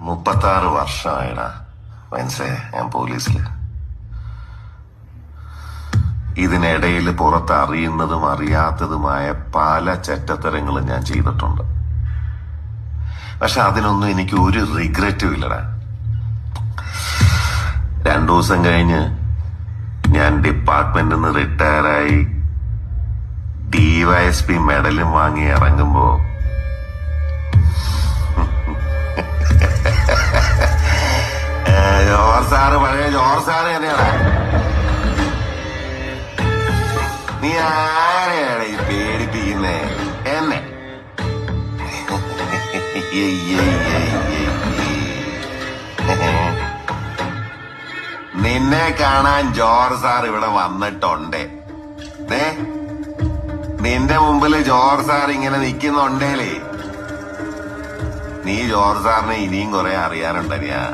36 വർഷമായിടാ മനസ്സിലായ ഞാൻ പോലീസില്. ഇതിനിടയിൽ പുറത്ത് അറിയുന്നതും അറിയാത്തതുമായ പല ചെറ്റത്തരങ്ങളും ഞാൻ ചെയ്തിട്ടുണ്ട്. പക്ഷെ അതിനൊന്നും എനിക്ക് ഒരു റിഗ്രറ്റും ഇല്ലടാ. 2 ദിവസം കഴിഞ്ഞ് ഞാൻ ഡിപ്പാർട്ട്മെന്റിൽ നിന്ന് റിട്ടയറായി DYSP മെഡലും വാങ്ങി ഇറങ്ങുമ്പോ പഴയ ജോർ സാറ് തന്നെയാണ്. നീ ആരെയാണ് ഈ പേടിപ്പിക്കുന്നേ എന്നെ? നിന്നെ കാണാൻ ജോർജ് സാർ ഇവിടെ വന്നിട്ടുണ്ട്. നിന്റെ മുമ്പില് ജോർജ് സാർ ഇങ്ങനെ നിക്കുന്നുണ്ടേലേ, നീ ജോർജ് സാറിനെ ഇനിയും കുറെ അറിയാനുണ്ടരിയാ.